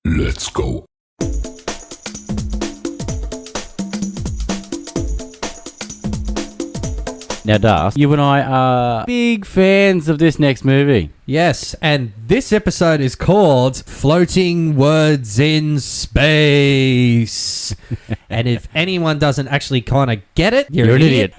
Let's go. Now, Darth, you and I are big fans of this next movie. Yes, and this episode is called Floating Words in Space. And if anyone doesn't actually kind of get it, you're an idiot.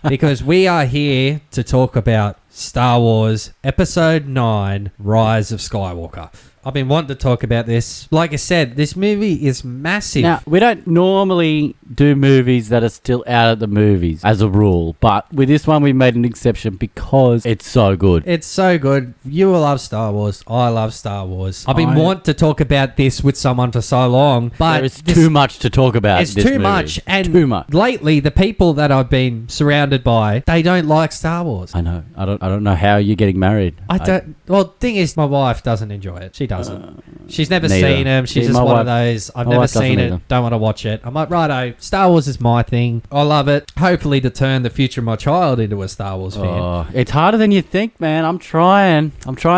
Because we are here to talk about Star Wars Episode 9, Rise of Skywalker. I've been wanting to talk about this. Like I said, this movie is massive. Now, we don't normally do movies that are still out at the movies as a rule, but with this one we made an exception because it's so good. It's so good. You will love Star Wars. I love Star Wars. I've been wanting to talk about this with someone for so long, but there's too much to talk about. It's too much, and too much. Lately, the people that I've been surrounded by, they don't like Star Wars. I know. I don't know how you're getting married. I don't. Well, the thing is, my wife doesn't enjoy it. She doesn't. She's never neither. seen them. She's See, just my one wife- of those. I've my never wife doesn't seen it. either. Don't want to watch it. I'm like, righto. Star Wars is my thing. I love it. Hopefully, to turn the future of my child into a Star Wars fan. Oh, it's harder than you think, man. I'm trying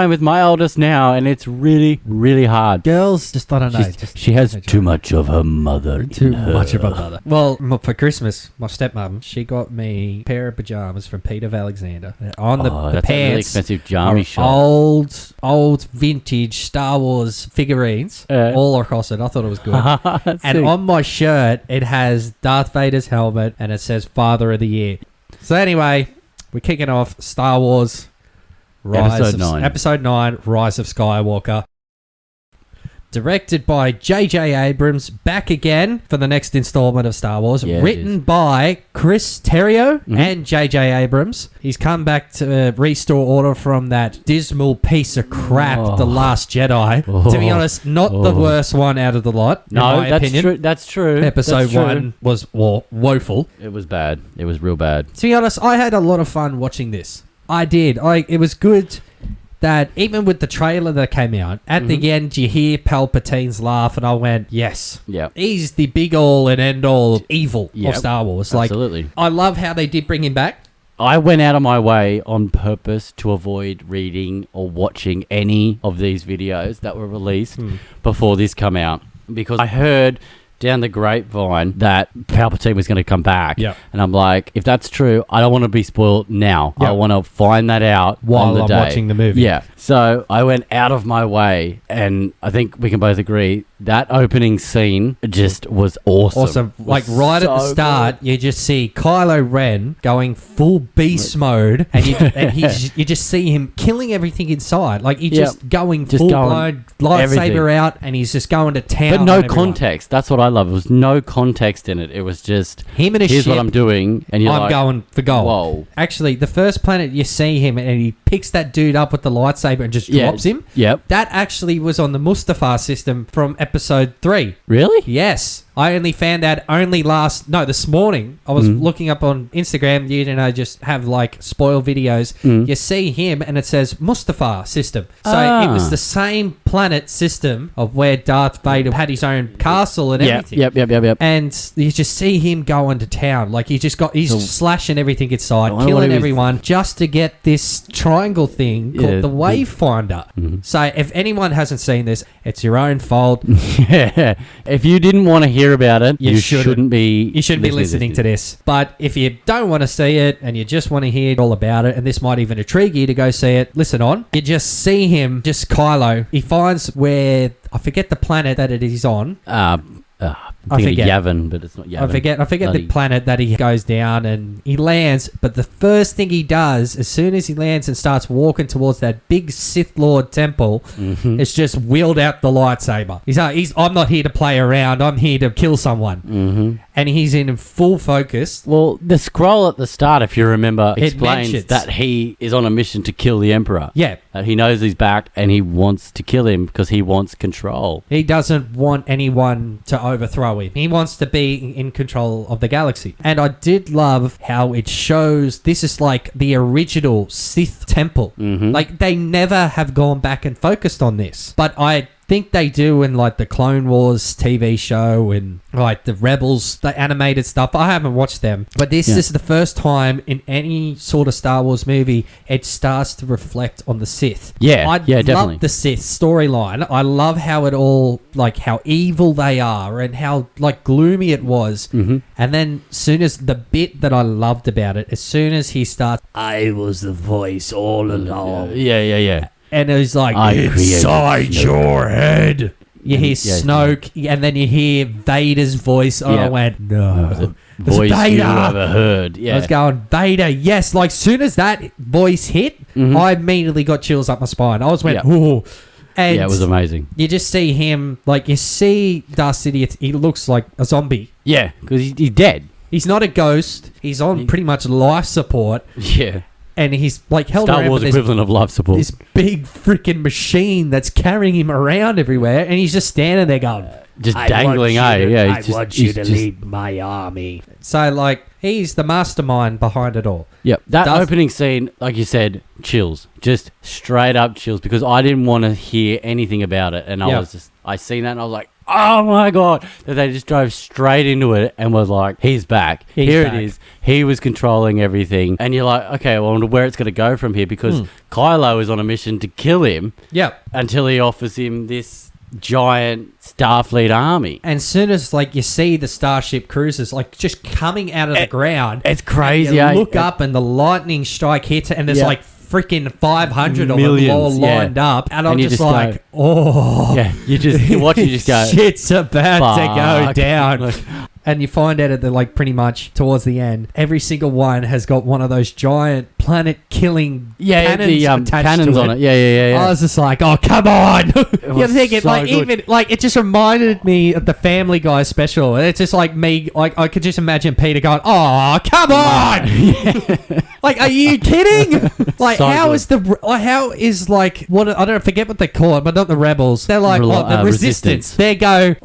with my oldest now, and it's really, really hard. Girls, just I don't know. She has too much of her mother. Too much of a mother. Well, for Christmas, my stepmom, she got me a pair of pajamas from Peter of Alexander. On the That's a really pants expensive jammy are shop. old vintage Star Wars figurines all across it. I thought it was good. And on my shirt, it has Darth Vader's helmet and it says Father of the Year. So anyway, we're kicking off Star Wars Episode 9, Rise of Skywalker. Directed by J.J. Abrams, back again for the next installment of Star Wars. Yeah, Written by Chris Terrio and J.J. Abrams. He's come back to restore order from that dismal piece of crap, The Last Jedi. To be honest, not the worst one out of the lot, in my opinion. True. That's true. Episode 1 was woeful. It was bad. It was real bad. To be honest, I had a lot of fun watching this. I did. It was good that even with the trailer that came out, at the end you hear Palpatine's laugh and I went, yes. Yeah. He's the be all and end all evil of Star Wars. Absolutely. I love how they did bring him back. I went out of my way on purpose to avoid reading or watching any of these videos that were released before this come out because I heard down the grapevine that Palpatine was going to come back. Yep. And I'm like, if that's true, I don't want to be spoiled now. Yep. I want to find that out While on the I'm day. watching the movie. Yeah. So I went out of my way, and I think we can both agree that opening scene just was awesome. Awesome. Like right at the start, you just see Kylo Ren going full beast mode, and you just see him killing everything inside. Like he's just going full blown lightsaber everything out, and he's just going to town. But no on everyone. context. That's what I love. It was no context in it. It was just Him and a here's ship. what I'm doing, and you're I'm like, going for gold. Whoa. Actually, the first planet you see him and he picks that dude up with the lightsaber and just drops him. Yep. That actually was on the Mustafar system from episode 3. Really? Yes. I only found out this morning. I was looking up on Instagram, just have like spoil videos. You see him and it says Mustafar system. So it was the same planet system of where Darth Vader had his own castle and everything. Yep. And you just see him going to town. Like he's slashing everything inside, I wonder what killing he was- everyone just to get this triangle thing called the Wayfinder. So if anyone hasn't seen this, it's your own fault. Yeah. If you didn't want to hear about it, you shouldn't be listening to this. But if you don't want to see it and you just want to hear all about it, and this might even intrigue you to go see it, listen on. You just see him, just Kylo. He finds where, I forget the planet that it is on. I forget Yavin, but it's not Yavin. I forget the planet that he goes down and he lands. But the first thing he does, as soon as he lands and starts walking towards that big Sith Lord temple, is just wield out the lightsaber. He's I'm not here to play around. I'm here to kill someone. And he's in full focus. Well, the scroll at the start, if you remember, It explains mentions that he is on a mission to kill the Emperor. Yeah. He knows he's back and he wants to kill him because he wants control. He doesn't want anyone to overthrow him. He wants to be in control of the galaxy. And I did love how it shows this is like the original Sith temple. Like they never have gone back and focused on this. But I think they do in like the Clone Wars TV show and like the Rebels, the animated stuff. I haven't watched them, but this is the first time in any sort of Star Wars movie it starts to reflect on the Sith. I definitely love the Sith storyline. I love how it all, like how evil they are and how like gloomy it was. Mm-hmm. And then soon as the bit that I loved about it, as soon as he starts, I was the voice all along. Yeah. And it was like, inside your head. You hear Snoke, and then you hear Vader's voice. Oh, I went, no. Voice Vader. You ever heard. Yeah. I was going, Vader, yes. Like, soon as that voice hit, I immediately got chills up my spine. I was went, ooh. And it was amazing. You just see him, like, you see Darth Sidious, he looks like a zombie. Yeah, because he's dead. He's not a ghost. He's on pretty much life support. Yeah. And he's like held Star around Wars equivalent of life support. This big freaking machine that's carrying him around everywhere, and he's just standing there going, just dangling. I want you to lead my army. So like he's the mastermind behind it all. Yep. That opening scene, like you said, chills. Just straight up chills, because I didn't want to hear anything about it, and I seen that and I was like, oh my God, that they just drove straight into it and was like, he's back. Here it is. He was controlling everything. And you're like, okay, well, I wonder where it's going to go from here, because Kylo is on a mission to kill him. Yep. Until he offers him this giant Starfleet army. And soon as like you see the Starship Cruisers like just coming out of the ground. It's crazy. You look up and the lightning strike hits and there's like freaking 500 Millions, of them all lined up, and I'm just like, you watch it just go, shit's about to go down. And you find out that like pretty much towards the end, every single one has got one of those giant planet-killing cannons attached cannons to on it. Yeah. I was just like, oh, come on. You're thinking, so like, good. even, like, it just reminded me of the Family Guy special. It's just like me, like, I could just imagine Peter going, oh, come on. Like, are you kidding? Like, so how good. is like, what, I don't forget what they call it, but not the Rebels. They're like, the Resistance. They go,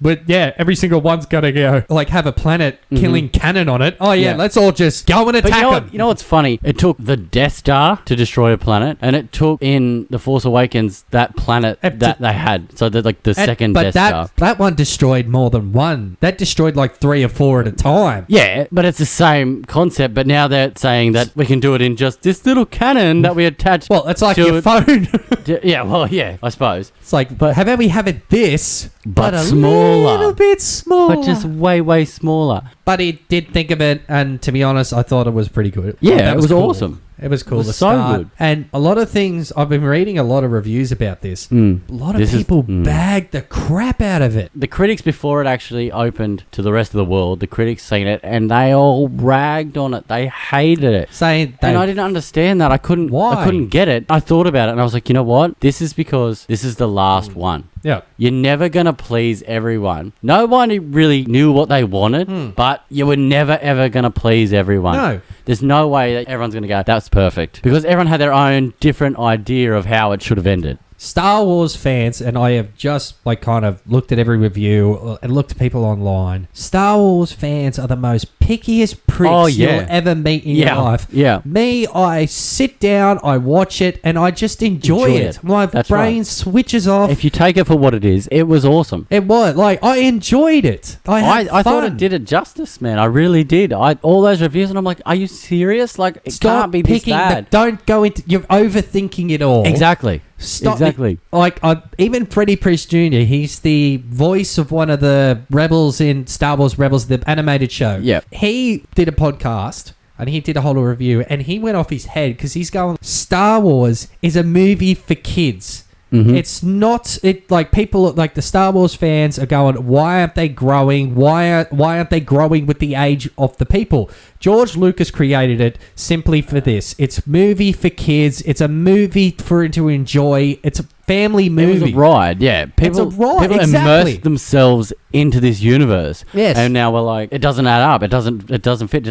but yeah, every single one's got to go, like, have a planet-killing cannon on it. Oh, yeah, let's all just go and attack them. You know what's funny? It took the Death Star to destroy a planet, and it took in The Force Awakens that planet that they had. So like the second Death Star. But that one destroyed more than one. That destroyed like 3 or 4 at a time. Yeah, but it's the same concept. But now they're saying that we can do it in just this little cannon that we attach. Well, it's like your phone. Yeah, I suppose. It's like, but how about we have it this, but a smaller, little bit smaller, but just way smaller. But he did think of it, and to be honest, I thought it was pretty good. Yeah, it was cool. Awesome. It was cool. It was so good. And a lot of things, I've been reading a lot of reviews about this. A lot of people bagged the crap out of it. The critics, before it actually opened to the rest of the world, the critics seen it and they all ragged on it. They hated it. And I didn't understand that. I couldn't get it. I thought about it and I was like, you know what? This is because this is the last one. Yeah. You're never going to please everyone. No one really knew what they wanted, but you were never, ever going to please everyone. No. There's no way that everyone's going to go, that's perfect. Because everyone had their own different idea of how it should have ended. Star Wars fans, and I have just like kind of looked at every review and looked at people online. Star Wars fans are the most pickiest pricks you'll ever meet in your life. Yeah. Me, I sit down, I watch it, and I just enjoy it. My brain switches off. If you take it for what it is, it was awesome. It was. Like, I enjoyed it. I thought it did it justice, man. I really did. All those reviews, and I'm like, are you serious? Like, it can't be this bad. Don't go into... You're overthinking it all. Exactly. Exactly. Like, even Freddie Prinze Jr., he's the voice of one of the rebels in Star Wars Rebels, the animated show. Yeah. He did a podcast and he did a whole review and he went off his head because he's going, Star Wars is a movie for kids. It's not like people like the Star Wars fans are going, why aren't they growing? Why aren't they growing with the age of the people? George Lucas created it simply for this. It's movie for kids. It's a movie for to enjoy. It's a family movie. It was a ride, yeah. People immersed themselves into this universe. Yes. And now we're like, it doesn't add up. It doesn't fit.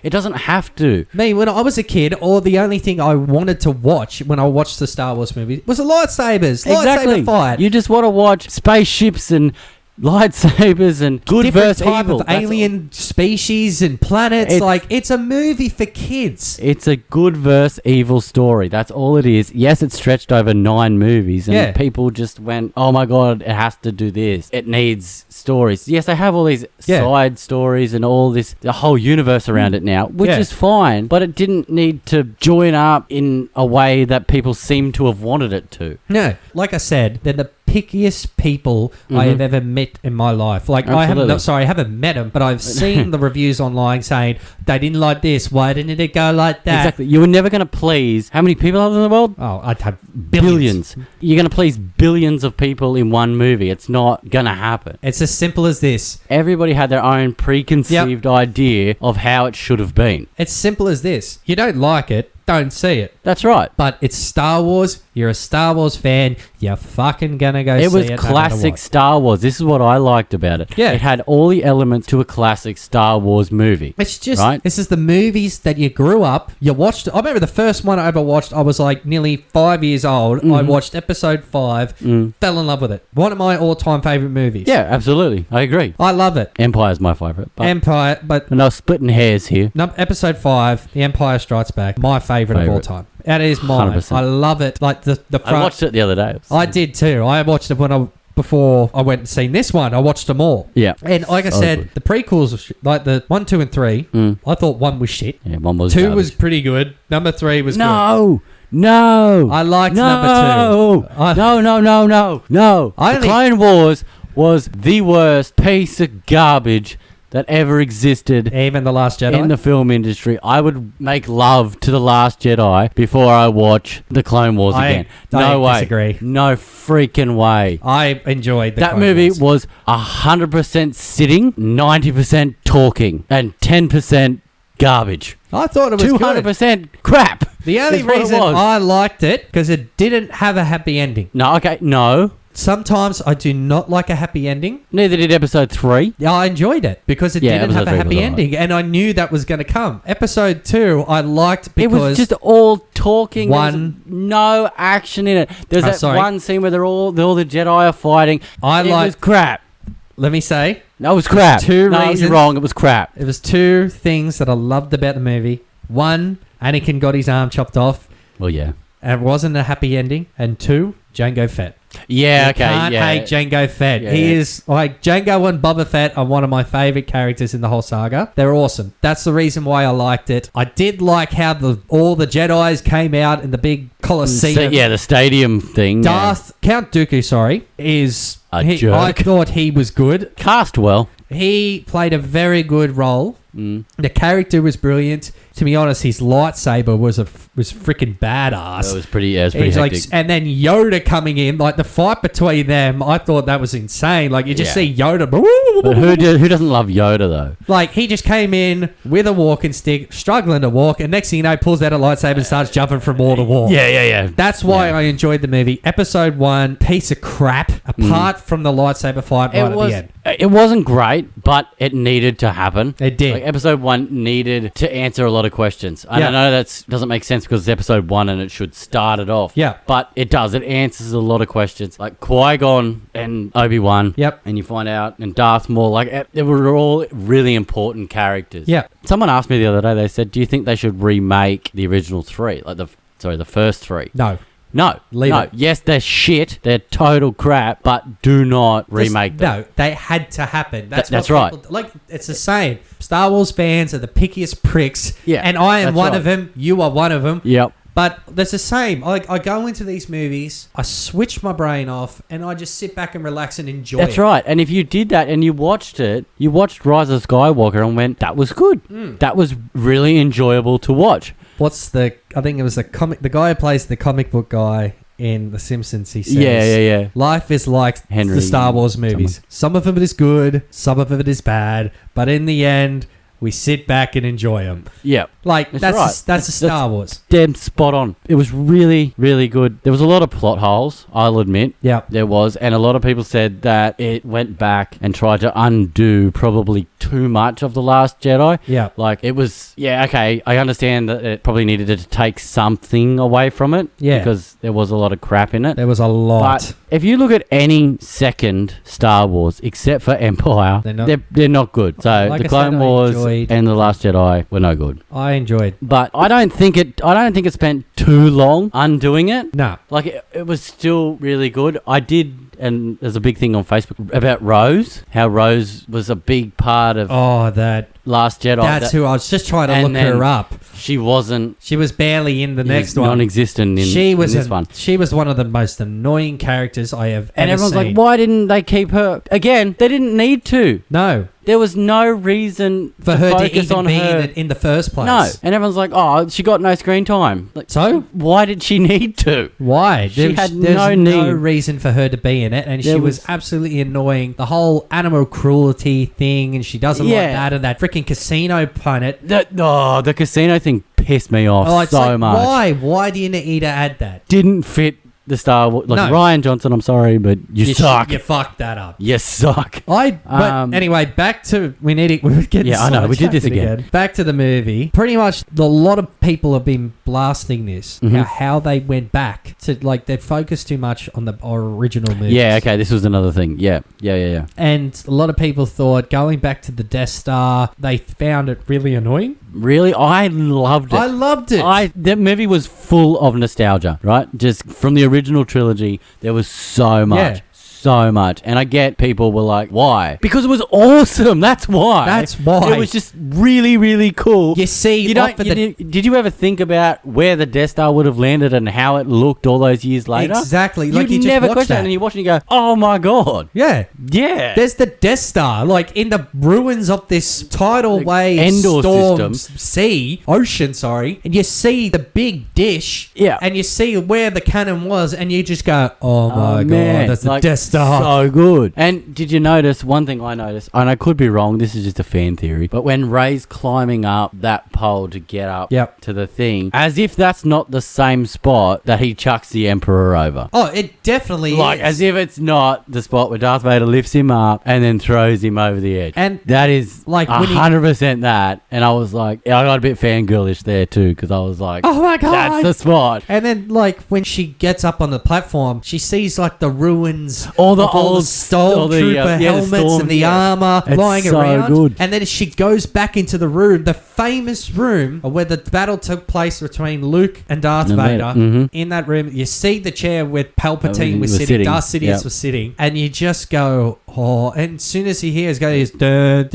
It doesn't have to. Me, when I was a kid, the only thing I wanted to watch when I watched the Star Wars movie was the lightsabers. Exactly. Lightsaber fight. You just want to watch spaceships and lightsabers and good different versus type evil. of alien species and planets. It's a movie for kids. It's a good versus evil story. That's all it is. Yes, it's stretched over 9 movies, and people just went, "Oh my god, it has to do this. It needs stories." Yes, they have all these side stories and all this, the whole universe around it now, which is fine, but it didn't need to join up in a way that people seem to have wanted it to. No, like I said, they're the pickiest people I have ever met in my life. Like, I haven't met them, but I've seen the reviews online saying they didn't like this. Why didn't it go like that? Exactly. You were never going to please how many people are in the world? Oh, I'd have billions. You're going to please billions of people in one movie. It's not going to happen. It's as simple as this. Everybody had their own preconceived idea of how it should have been. It's simple as this. You don't like it, don't see it. That's right. But it's Star Wars. You're a Star Wars fan. You're fucking gonna go see it. It was classic Star Wars. This is what I liked about it. Yeah. It had all the elements to a classic Star Wars movie. It's just, this is the movies that you grew up, you watched. I remember the first one I ever watched, I was like nearly 5 years old. I watched episode 5, fell in love with it. One of my all-time favourite movies. Yeah, absolutely. I agree. I love it. Empire's my favourite. Empire, but... No, splitting hairs here. Episode 5, The Empire Strikes Back, my favourite of all time. That is mine. 100%. I love it. Like the front. I watched it the other day. I did too. I watched it before I went and seen this one. I watched them all. Yeah. And like I said, the prequels, like the 1, 2, and 3, I thought 1 was shit. Yeah, 1 was 2 garbage. was pretty good. Number 3 was good. No. I liked number 2. No. The Clone Wars was the worst piece of garbage that ever existed. Even The Last Jedi? In the film industry. I would make love to The Last Jedi before I watch The Clone Wars again. No way. Disagree. No freaking way. I enjoyed that movie. Was 100% sitting, 90% talking, and 10% garbage. I thought it was 200% crap. The only reason I liked it, because it didn't have a happy ending. No. Sometimes I do not like a happy ending. Neither did episode 3. Yeah, I enjoyed it because it didn't have a happy ending, and I knew that was going to come. Episode 2, I liked because... It was just all talking. No action in it. There's one scene where all the Jedi are fighting. It was crap. Let me say... No, it was crap. Two reasons. You're wrong. It was crap. It was 2 things that I loved about the movie. 1, Anakin got his arm chopped off. Well, yeah. And it wasn't a happy ending. And 2, Jango Fett. Yeah, you can't hate Jango Fett. He is like Jango and Boba Fett are one of my favorite characters in the whole saga. They're awesome. That's the reason why I liked it. I did like how all the Jedis came out in the big Colosseum. The stadium thing. Count Dooku, is a jerk. I thought he was good. Cast well. He played a very good role. The character was brilliant. To be honest, his lightsaber was freaking badass. It was pretty hectic. And then Yoda coming in, like the fight between them, I thought that was insane. Like you just see Yoda. But who doesn't love Yoda though? Like he just came in with a walking stick, struggling to walk, and next thing you know, pulls out a lightsaber and starts jumping from wall to wall. Yeah. That's why I enjoyed the movie. Episode 1, piece of crap. Apart from the lightsaber fight at the end. It wasn't great, but it needed to happen. It did. Like episode 1 needed to answer a lot of questions. I know that doesn't make sense because it's episode 1 and it should start it off. Yeah. But it does. It answers a lot of questions. Like Qui-Gon and Obi-Wan. Yep. And you find out, and Darth Maul. Like, they were all really important characters. Yeah. Someone asked me the other day, they said, do you think they should remake the original 3? Like, the first 3? No. Leave it. Yes, they're shit. They're total crap, but do not remake them. No, they had to happen. That's right. Like, it's the same. Star Wars fans are the pickiest pricks. Yeah, and I am one of them. You are one of them. Yep. But that's the same. I go into these movies, I switch my brain off, and I just sit back and relax and enjoy it. That's right. And if you did that and you watched Rise of Skywalker and went, that was good. That was really enjoyable to watch. I think it was the guy who plays the comic book guy in The Simpsons, he says. Yeah. Life is like the Star Wars movies. Some of it is good, some of it is bad, but in the end, we sit back and enjoy them. Yeah. Like, that's a Star Wars. Dead spot on. It was really, really good. There was a lot of plot holes, I'll admit. Yeah. There was. And a lot of people said that it went back and tried to undo probably too much of The Last Jedi. Yeah. Like, it was, okay, I understand that it probably needed to take something away from it. Yeah. Because there was a lot of crap in it. There was a lot. But if you look at any second Star Wars, except for Empire, they're not good. So like the Clone Wars and The Last Jedi were no good. I enjoyed. But I don't think it spent too long undoing it. No. Like, it was still really good. I did, and there's a big thing on Facebook about Rose, how Rose was a big part of that Last Jedi. That's who I was just trying to look her up. She wasn't. She was barely in the next one. Non-existent in this one. She was one of the most annoying characters I have ever seen. And everyone's like, why didn't they keep her? Again, they didn't need to. No. There was no reason for to her focus to even on be her in the first place. No. And everyone's like, oh, she got no screen time. Like, so? Why did she need to? Why? There's no reason for her to be in it. And she was absolutely annoying. The whole animal cruelty thing, and she doesn't like that, and that freaking casino planet. The casino thing pissed me off so much. Why? Why do you need to add that? Didn't fit the Star Wars. Like, Ryan Johnson, I'm sorry, but you suck. You fucked that up. You suck. But anyway, back to... We're getting I know. We did this again. Back to the movie. Pretty much, a lot of people have been blasting this. Mm-hmm. How they went back to... Like, they focused too much on the original movies. Yeah, okay. This was another thing. Yeah. And a lot of people thought, going back to the Death Star, they found it really annoying. Really? I loved it. I loved it. That movie was full of nostalgia, right? Just from the original trilogy, there was so much. Yeah. So much. And I get people were like, why? Because it was awesome. That's why. It was just really, really cool. You see, did you ever think about where the Death Star would have landed and how it looked all those years later? Exactly. Like, you never question that, and you watch it and you go, oh my God. Yeah. Yeah. There's the Death Star, like in the ruins of this tidal wave Endor storm system. Ocean, and you see the big dish. Yeah. And you see where the cannon was, and you just go, oh my God, that's the Death Star. So good. And did you notice, one thing I noticed, and I could be wrong, this is just a fan theory, but when Rey's climbing up that pole to get up to the thing, as if that's not the same spot that he chucks the Emperor over. Oh, it definitely is. Like, as if it's not the spot where Darth Vader lifts him up and then throws him over the edge. And that is like 100% that. And I was like, I got a bit fangirlish there too, because I was like, oh my God, that's the spot. And then, like, when she gets up on the platform, she sees like the ruins, all the Stormtrooper helmets and the armor lying around. Good. And then she goes back into the room, the famous room where the battle took place between Luke and Darth Vader. Mm-hmm. In that room, you see the chair where Palpatine was sitting, Darth Sidious was sitting, and you just go, oh. And as soon as he hears, the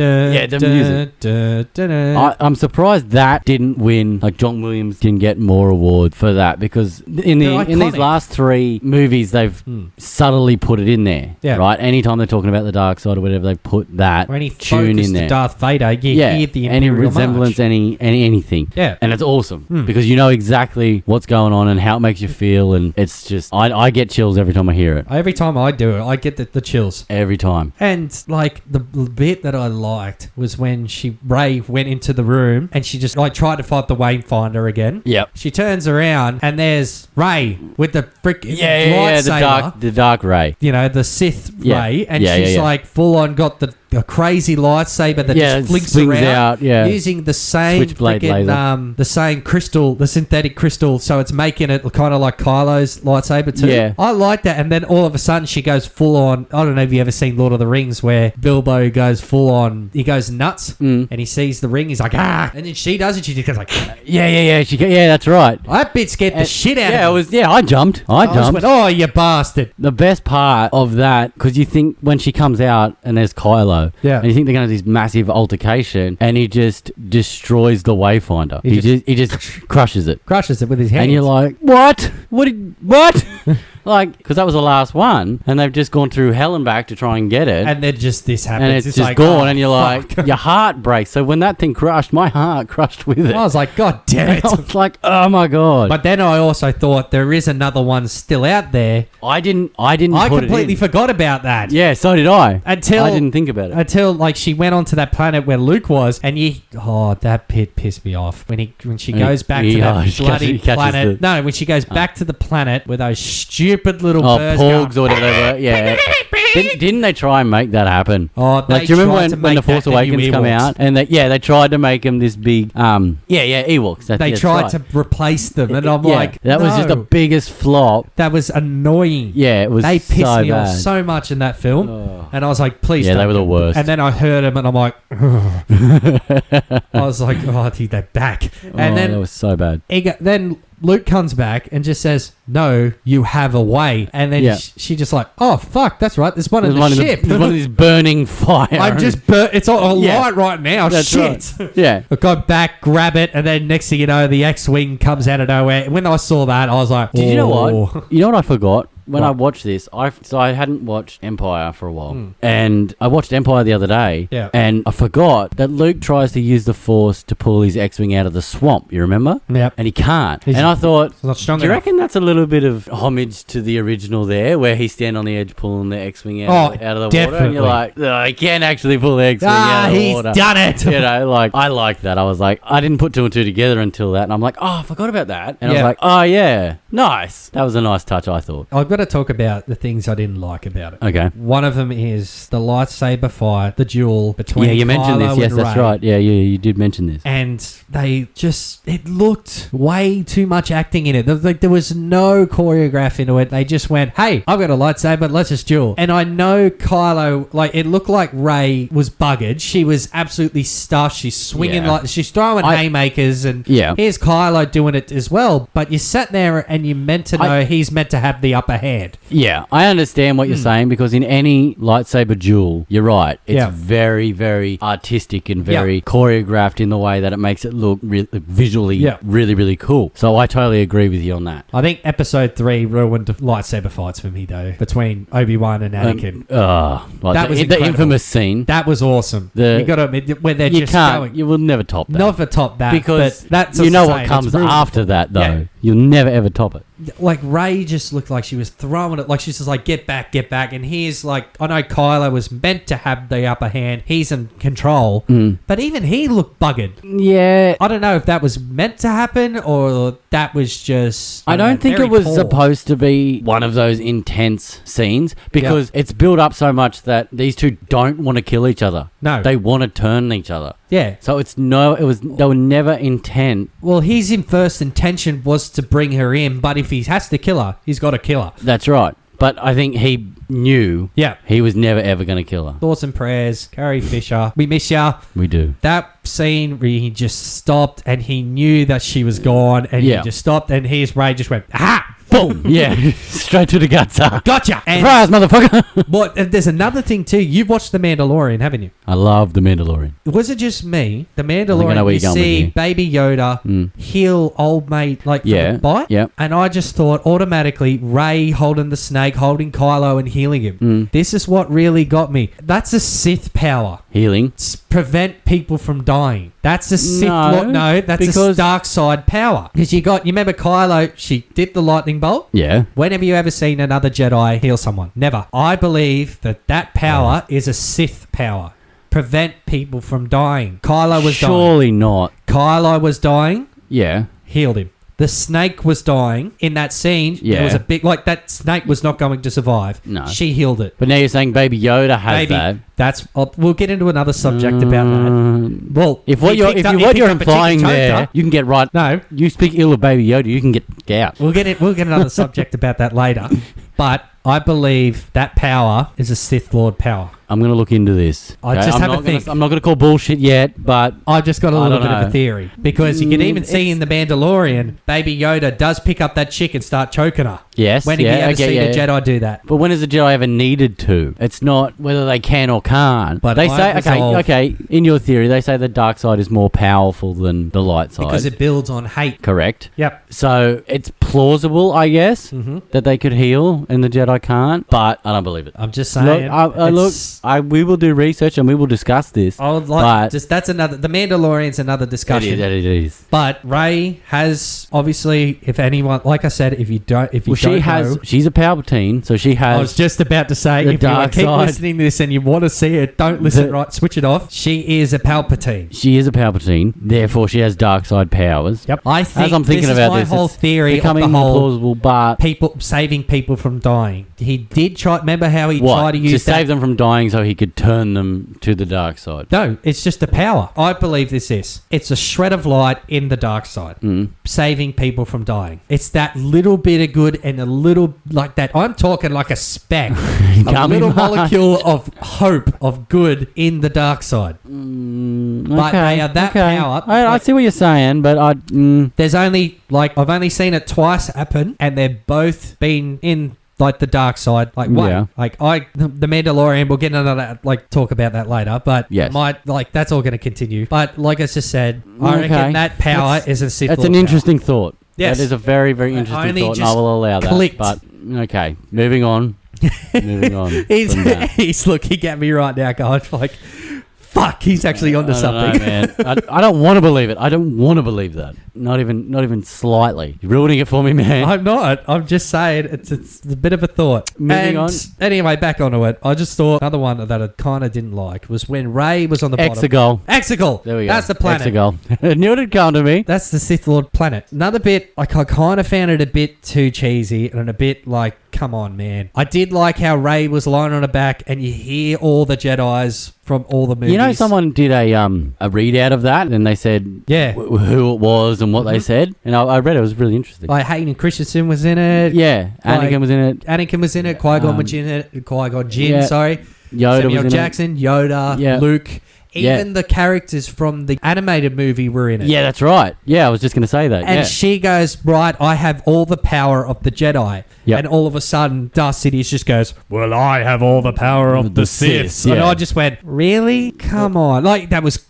music. I'm surprised that didn't win. Like, John Williams didn't get more awards for that, because in these last three movies, they've subtly put it in there. Yeah. Right? Anytime they're talking about the dark side or whatever, they put that or any tune in there. To Darth Vader, you hear the any resemblance, anything. Yeah. And it's awesome because you know exactly what's going on and how it makes you feel, and it's just, I get chills every time I hear it. Every time I do it, I get the chills. Every time. And, like, the bit that I liked was when Rey went into the room and she just, like, tried to fight the Wayfinder again. Yep. She turns around and there's Rey with the freaking lightsaber. the dark Rey. You know, the Sith Rey, and she's like full on got a crazy lightsaber that just flicks around out, using the same freaking, the same crystal, the synthetic crystal, so it's making it kind of like Kylo's lightsaber too. Yeah. I like that. And then all of a sudden she goes full on. I don't know if you ever seen Lord of the Rings where Bilbo goes full on, he goes nuts and he sees the ring, he's like, ah, and then she does it, she just goes like, yeah, that's right. That bit scared the shit out of me. I jumped. I just went, oh, you bastard. The best part of that, because you think when she comes out and there's Kylo, and you think they're going to have this massive altercation, and he just destroys the Wayfinder. He just crushes it. Crushes it with his hands. And you're like, what? What? Like, because that was the last one, and they've just gone through hell and back to try and get it. And then just this happens. And it's just like, gone, oh, and you're fuck. like, your heart breaks. So when that thing crushed, my heart crushed with it. I was like, God damn it. I was like, oh my God. But then I also thought there is another one still out there. I didn't I put completely it in. forgot about that. Yeah, so did I. I Until didn't think about it. Until like she went onto that planet where Luke was, and that bit pissed me off when she goes back to that bloody planet. No, when she goes back to the planet with those stupid little birds. Porgs or whatever. Yeah. Didn't they try and make that happen? Oh, like, do you remember when The Force Awakens come out and they tried to make them this big Ewoks. They tried to replace them, and I'm like, that was just the biggest flop. That was annoying. Yeah, it was. They pissed so me bad. off so much in that film, and I was like, please. Yeah, don't. they were the worst. And then I heard him, and I'm like, I was like, oh, they're back. And then that was so bad. Then Luke comes back and just says, no, you have a way. And then she just like, oh, fuck, that's right. There's one in the ship. There's one of these burning fire. I'm just it's all light right now. That's shit. Right. Yeah. I go back, grab it, and then next thing you know, the X-Wing comes out of nowhere. When I saw that, I was like, Did you know what? You know what I forgot? When I watched this, I hadn't watched Empire for a while, and I watched Empire the other day, and I forgot that Luke tries to use the Force to pull his X-Wing out of the swamp. You remember? Yep. And he can't. And I thought, not strong do you enough. reckon that's a little bit of homage to the original there, where he's standing on the edge pulling the X-Wing out of the water, and you're like, he can't actually pull the X-Wing out of the water. He's done it. You know, like, I like that. I was like, I didn't put two and two together until that, and I'm like, oh, I forgot about that. And I was like, oh yeah, nice. That was a nice touch, I thought. I've got to talk about the things I didn't like about it. Okay. One of them is the lightsaber fight, the duel between you mentioned Kylo this. Yes, and that's Rey. right. Yeah, you did mention this. And it looked way too much acting in it. There was no choreograph into it. They just went, hey, I've got a lightsaber, let's just duel. And I know Kylo, it looked like Rey was buggered. She was absolutely stuffed. She's swinging she's throwing haymakers, and here's Kylo doing it as well. But you sat there and you meant to know he's meant to have the upper hand. Yeah, I understand what you're saying, because in any lightsaber duel, you're right. It's very, very artistic and very choreographed in the way that it makes it look visually really, really cool. So I totally agree with you on that. I think episode 3 ruined lightsaber fights for me, though, between Obi-Wan and Anakin. That was the infamous scene. That was awesome. You got to admit, when they're just going. You will never top that. Never top that. Because that's what comes after that, though. Yeah. You'll never, ever top it. Like, Rey just looked like she was throwing it. Like, she's just like, get back. And here's like, I know Kylo was meant to have the upper hand. He's in control. But even he looked buggered. Yeah. I don't know if that was meant to happen or that was just... I don't think it was supposed to be one of those intense scenes, because it's built up so much that these two don't want to kill each other. No. They want to turn each other. Yeah. So they were never intent. Well, his first intention was to bring her in, but if he has to kill her, he's got to kill her. That's right. But I think he knew he was never, ever going to kill her. Thoughts and prayers. Carrie Fisher. We miss ya. We do. That scene where he just stopped and he knew that she was gone, and he just stopped, and his Rey just went, aha! Boom! Yeah, straight to the guts. Gotcha! And surprise, motherfucker! But there's another thing too. You've watched The Mandalorian, haven't you? I love The Mandalorian. Was it just me? The Mandalorian, you see Baby Yoda heal old mate from a bite? Yeah. And I just thought automatically Rey holding the snake, holding Kylo and healing him. This is what really got me. That's a Sith power. Healing? Prevent people from dying. That's a Sith that's a dark side power. Because you remember Kylo, she dipped the lightning bolt? Yeah. When have you ever seen another Jedi heal someone? Never. I believe that power is a Sith power. Prevent people from dying. Kylo was dying. Surely not. Kylo was dying. Yeah. Healed him. The snake was dying in that scene. Yeah. There was a big, that snake was not going to survive. No. She healed it. But now you're saying Baby Yoda has that. We'll get into another subject about that. Well, if what you're implying there, you can get right. No. You speak ill of Baby Yoda, you can get out. We'll get another subject about that later. But I believe that power is a Sith Lord power. I'm going to look into this. I just have a think. I'm not going to call bullshit yet, but I've just got a little bit of a theory. Because you can even see in The Mandalorian, Baby Yoda does pick up that chick and start choking her. Yes. When have you ever seen a Jedi do that? But when has a Jedi ever needed to? It's not whether they can or can't. But they say, okay, in your theory, they say the dark side is more powerful than the light side. Because it builds on hate. Correct. Yep. So it's plausible, I guess, that they could heal and the Jedi can't, but I don't believe it. I'm just saying. We will do research and we will discuss this. That's another. The Mandalorian's another discussion. It is. But Rey has obviously, if anyone, like I said, she's a Palpatine, so she has. I was just about to say, if you keep listening to this and you want to see it, don't listen. Switch it off. She is a Palpatine. She is a Palpatine, therefore she has dark side powers. Yep. I think as I'm thinking about my whole theory of the whole plausible, but saving people from dying. He did try. Remember how he tried to use save them from dying so he could turn them to the dark side. No, it's just a power. I believe this is. It's a shred of light in the dark side, saving people from dying. It's that little bit of good and a little like that. I'm talking like a speck, a little molecule of hope of good in the dark side. But they are that power. I see what you're saying, but there's only I've only seen it twice happen, and they've both been in the dark side. The Mandalorian. We'll get into that. Talk about that later. But yes. That's all going to continue. But like I just said, I reckon that power is a Sith Lord. It's an interesting thought. Yes, that is a very, very interesting thought, and I will allow that. But okay, moving on. He's looking at me right now, going fuck, he's actually onto something. Man. I don't want to believe it. I don't want to believe that. Not even slightly. You're ruining it for me, man. I'm not. I'm just saying it's a bit of a thought. Moving on. Anyway, back onto it. I just thought another one that I kind of didn't like was when Rey was on the bottom. Exegol. There we go. That's the planet. Exegol. I knew it'd come to me. That's the Sith Lord planet. Another bit, I kind of found it a bit too cheesy and a bit come on, man. I did like how Rey was lying on her back and you hear all the Jedis from all the movies. You know, someone did a readout of that and they said who it was and what they said. And I read it. It was really interesting. Hayden Christensen was in it. Yeah. Anakin was in it. Qui-Gon was in it. Qui-Gon Jinn, sorry. Yoda Samuel was Jackson, Yoda, Luke. Even the characters from the animated movie were in it. Yeah, that's right. Yeah, I was just going to say that. And she goes, right, I have all the power of the Jedi. Yep. And all of a sudden, Darth Sidious just goes, well, I have all the power of the Sith. Yeah. And I just went, really? Come on. That was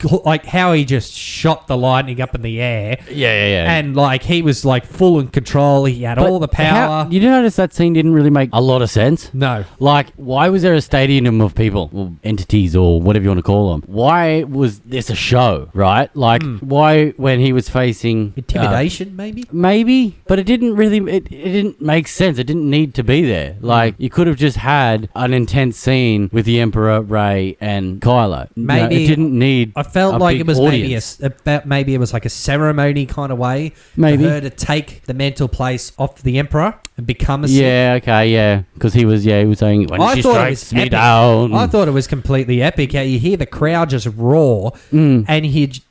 how he just shot the lightning up in the air. Yeah. And he was full in control. He had all the power. You notice that scene didn't really make a lot of sense? No. Why was there a stadium of people, or entities, or whatever you want to call them? Why was this a show, right? Why when he was facing... Intimidation, maybe? Maybe, but it didn't really... It didn't make sense. It didn't need to be there. You could have just had an intense scene with the Emperor, Rey, and Kylo. Maybe... it didn't need I felt like it was maybe it was like a ceremony kind of way. Maybe. For her to take the mental place off the Emperor and become a Sith. Yeah, okay, yeah. Because he was saying, when she strikes me down. I thought it was completely epic. How you hear the crowd just roar and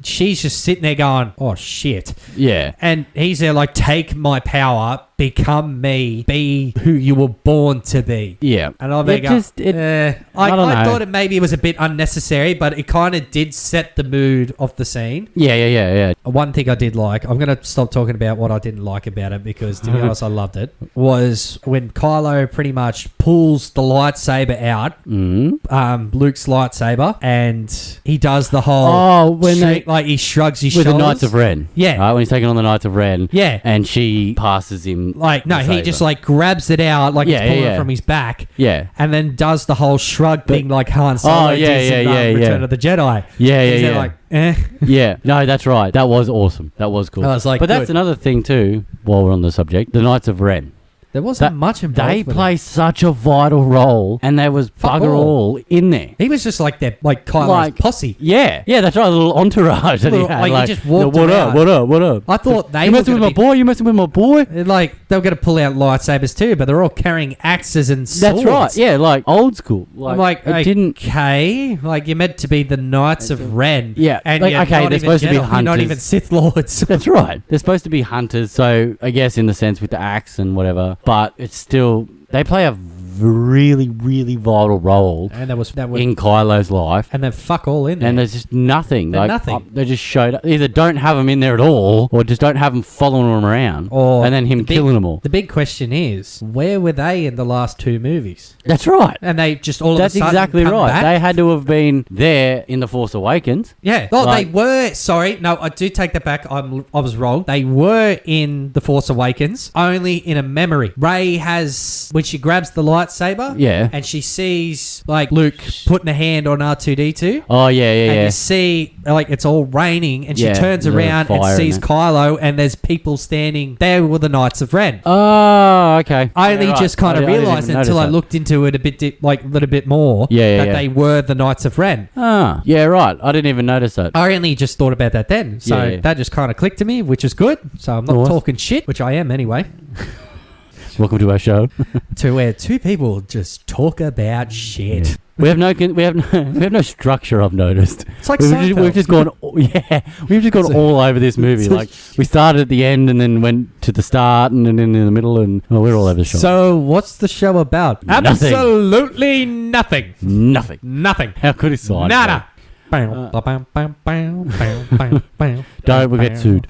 she's just sitting there going, oh shit. Yeah. And he's there take my power, become me, be who you were born to be. Yeah. And I'm like, I thought maybe it was a bit unnecessary, but it kind of did set the mood of the scene. Yeah. One thing I did like, I'm going to stop talking about what I didn't like about it because to be honest, I loved it, was when Kylo pretty much pulls the lightsaber out, Luke's lightsaber, and he does the whole he shrugs his shoulders. With the Knights of Ren. Yeah. Right, when he's taking on the Knights of Ren. Yeah. And she passes him. He just grabs it out he's pulling it from his back. Yeah. And then does the whole shrug thing like Han Solo does in Return of the Jedi. Yeah. Yeah. No, that's right. That was awesome. That was cool. But that's another thing too, while we're on the subject, the Knights of Ren. There wasn't much involved. They play such a vital role, and there was bugger all in there. He was just Kylo's posse. Yeah, that's right. A little entourage that he had. He just walked around. What up? I thought they were messing with my boy. You messing with my boy? They were going to pull out lightsabers too, but they're all carrying axes and swords. That's right. Yeah, old school. It didn't. Okay, you're meant to be the Knights of Ren. Yeah, and they're supposed to be hunters. Not even Sith Lords. That's right. They're supposed to be hunters. So I guess in the sense with the axe and whatever. But it's still, they play a really, really vital role And that was in Kylo's life. and then fuck all in there. And there's just nothing. There's nothing. They just showed up. Either don't have him in there at all, or just don't have him following him around, Or and then him killing them all. The big question is, where were they in the last 2 movies? That's right. And they just all That's of a sudden exactly come right. back? They had to have been there in The Force Awakens. Yeah. Oh, Like- they were. Sorry. No, I do take that back. I was wrong. They were in The Force Awakens, only in a memory. Rey has, when she grabs the lightsaber, Yeah. and she sees, like, Luke putting a hand on R2-D2. Oh, yeah, And yeah. you see, like, it's all raining, and she Yeah, turns there's a around and fire in sees it. Kylo, and there's people standing there with the Knights of Ren. Oh, okay. I only Yeah, right. just kind of I didn't realised even until I notice that. looked into it a bit, like a little bit more, Yeah, that they were the Knights of Ren. Ah, yeah, right. I didn't even notice that. I only just thought about that then, so Yeah. that just kind of clicked to me, which is good. So I'm not Nice. talking shit, which I am anyway. Welcome to our show. To where 2 people just talk about shit. Yeah. We have no structure. I've noticed. It's like we've just gone. Yeah, we've just gone all over this movie. Like we started at the end and then went to the start and then in the middle and we're all over the shop. So what's the show about? Nothing. Absolutely nothing. Nothing. Nothing. How could it sign? Nada. Don't. We'll get sued.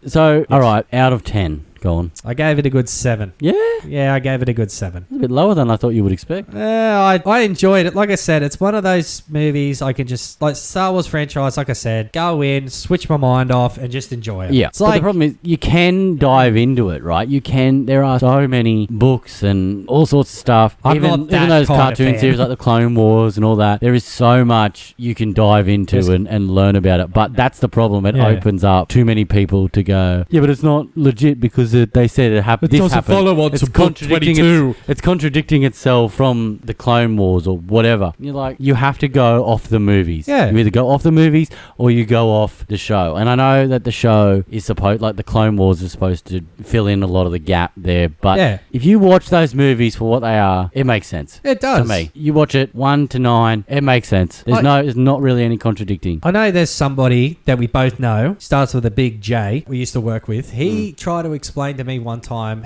So all right, out of 10. Go on. I gave it a good 7. Yeah. Yeah, I gave it a good 7. A bit lower than I thought you would expect. I enjoyed it. Like I said, it's one of those movies I can just, like Star Wars franchise, like I said, go in, switch my mind off, and just enjoy it. Yeah. It's But like, the problem is you can dive into it, right? You can. There are so many books and all sorts of stuff. I'm not that even those kind of cartoon fan. series like the Clone Wars and all that. There is so much you can dive into Yes. and learn about it. But that's the problem. It Yeah. opens up too many people to go, yeah, but it's not legit because they said it happened. This happened. It's contradicting it's contradicting itself from the Clone Wars or whatever. You're like, you have to go off the movies. Yeah. You either go off the movies or you go off the show. And I know that the show is supposed, like the Clone Wars is supposed to fill in a lot of the gap there. But Yeah. if you watch those movies for what they are, it makes sense. It does. To me. You watch it 1 to 9, it makes sense. There's not really any contradicting. I know there's somebody that we both know, starts with a big J, we used to work with. He tried to explain to me one time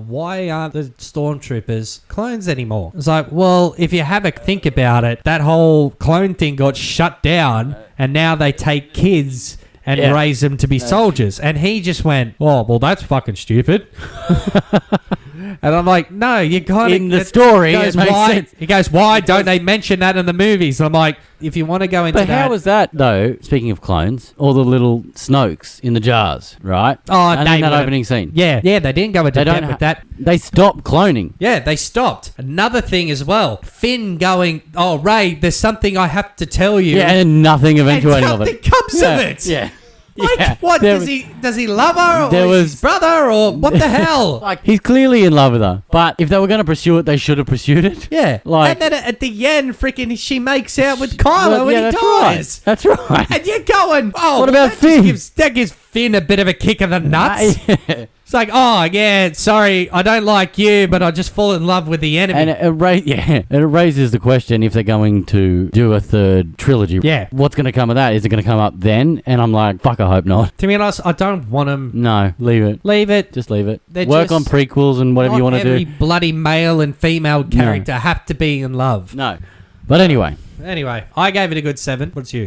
why aren't the stormtroopers clones anymore? It's like, well, if you have a think about it, that whole clone thing got shut down and now they take kids and raise them to be soldiers. And he just went, oh, well, that's fucking stupid. And I'm like, no, you kind of... In the story, it makes sense. He goes, why don't they mention that in the movies? And I'm like, if you want to go into But how was that, though, speaking of clones, all the little Snokes in the jars, right? Oh, and they in that were- opening scene. Yeah, they didn't go into depth with that. They stopped cloning. Yeah, they stopped. Another thing as well, Finn going, oh, Ray, there's something I have to tell you. Yeah, and nothing and eventuating of nothing it. comes of it. Yeah. Like, Yeah. what, There does he love her, or there is was- his brother, or what the hell? Like, he's clearly in love with her. But if they were going to pursue it, they should have pursued it. Yeah. Like- and then at the end, freaking, she makes out with Kylo Well, yeah, and he that's dies. Right. That's right. And you're going, oh, What about that just Finn? that gives Finn a bit of a kick in the nuts. Yeah. It's like, oh, yeah, sorry, I don't like you, but I just fall in love with the enemy. And it raises the question if they're going to do a third trilogy. Yeah. What's going to come of that? Is it going to come up then? And I'm like, fuck, I hope not. To be honest, I don't want them. No, leave it. Leave it. Just leave it. They're Work just on prequels and whatever you want to Every do. bloody male and female character have to be in love. No. But anyway, Anyway, I gave it a good 7. What's you?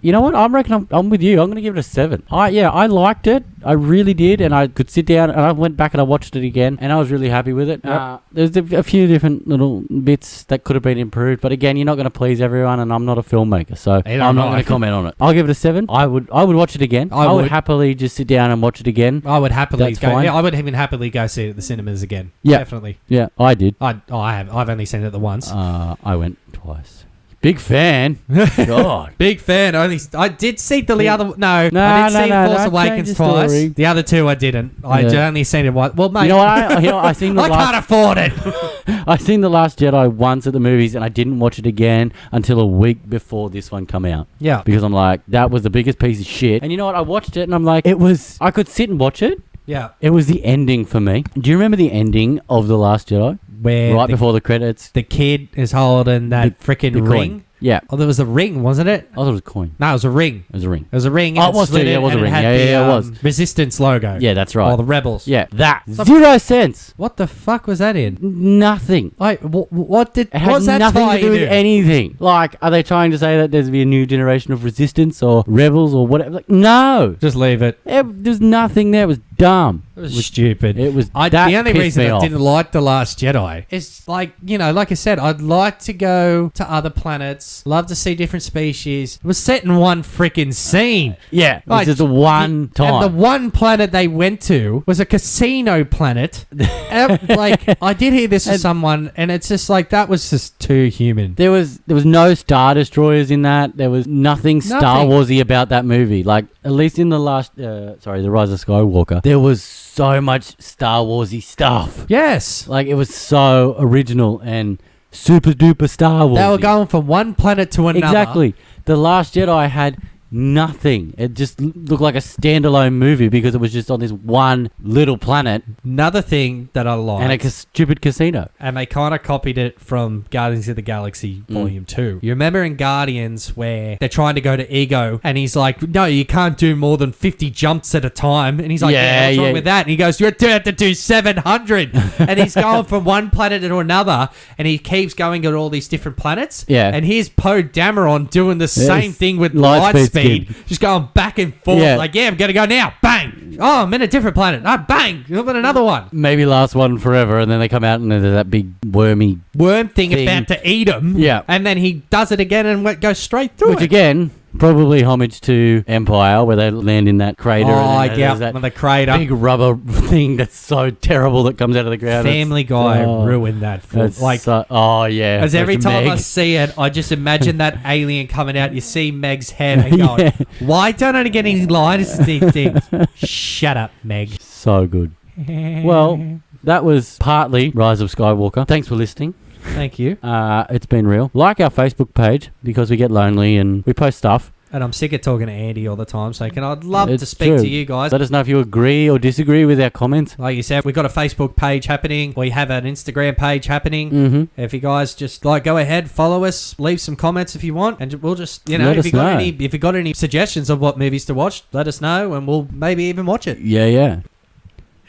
you know what? I reckon I'm with you. I'm going to give it a 7. I liked it. I really did. And I could sit down and I went back and I watched it again and I was really happy with it. Yep. There's a few different little bits that could have been improved. But again, you're not going to please everyone and I'm not a filmmaker. So I'm not going to comment on it. I'll give it a 7. I would watch it again. I would happily just sit down and watch it again. I would happily That's go. fine. Yeah, I would even happily go see it at the cinemas again. Yeah. Definitely. Yeah, I did. I have. I've only seen it the once. I went twice. Big fan. God. Big fan. I did see the other. No, I did No, see no, Force don't Awakens change the story. twice. The other two I didn't. I only seen it once. Well, mate, You know what? I seen the I last. can't afford it. I seen The Last Jedi once at the movies, and I didn't watch it again until a week before this one come out. Yeah. Because I'm like, that was the biggest piece of shit. And you know what? I watched it, and I'm like, I could sit and watch it. Yeah. It was the ending for me. Do you remember the ending of The Last Jedi? Where Right before the credits. the kid is holding that freaking the ring. coin. Yeah. Oh, there was a ring, wasn't it? I thought it was a coin. No, it was a ring. It was a ring. It was a ring. Oh, and it was too. slid Yeah, it was a and ring. had Yeah, the, it was. Resistance logo. Yeah, that's right. Or the Rebels. Yeah, that. 0 cents. What the fuck was that in? Nothing. Like, what did... It had What's that nothing to tie do with into? anything. Like, are they trying to say that there's be a new generation of resistance or rebels or whatever? Like, no. Just leave it. There's nothing there. It was dumb. It was stupid. It was. The only reason I off. didn't like The Last Jedi is, like, you know, like I said, I'd like to go to other planets, love to see different species. It was set in one freaking scene. Yeah, it was Like, just the one time. And the one planet they went to was a casino planet. Like, I did hear this from someone, and it's just like, that was just too human. There was no Star Destroyers in that. There was nothing Star Warsy about that movie. Like, at least in the last, The Rise of Skywalker, there was so much Star Warsy stuff. Yes. Like, it was so original and super duper Star Wars. They were going from one planet to another. Exactly. The Last Jedi had nothing. It just looked like a standalone movie because it was just on this one little planet Another thing that I liked. and a stupid casino. And they kind of copied it from Guardians of the Galaxy Volume 2. You remember in Guardians where they're trying to go to Ego and he's like, no, you can't do more than 50 jumps at a time. And he's like, what's wrong with that? And he goes, you have to do 700. And he's going from one planet to another and he keeps going at all these different planets. Yeah. And here's Poe Dameron doing the same thing with light speed. Just going back and forth. Yeah. Like, I'm going to go now. Bang. Oh, I'm in a different planet. Oh, bang. I'm in another one. Maybe last one forever, and then they come out and there's that big wormy Worm thing about to eat him. Yeah. And then he does it again and goes straight through which it. again, probably homage to Empire, where they land in that crater. and yeah, there's that with the crater. big rubber thing that's so terrible that comes out of the ground. Family Guy ruined that. As every time I see it, I just imagine that alien coming out. You see Meg's head and going, why don't I get any lines to these things? Shut up, Meg. So good. Well, that was partly Rise of Skywalker. Thanks for listening. Thank you. It's been real. Like our Facebook page because we get lonely and we post stuff. And I'm sick of talking to Andy all the time, so I'd love to speak true. to you guys. Let us know if you agree or disagree with our comments. Like you said, we've got a Facebook page happening. We have an Instagram page happening. Mm-hmm. If you guys just go ahead, follow us, leave some comments if you want, and we'll just if you got any suggestions of what movies to watch, let us know, and we'll maybe even watch it. Yeah.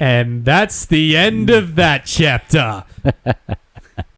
And that's the end of that chapter.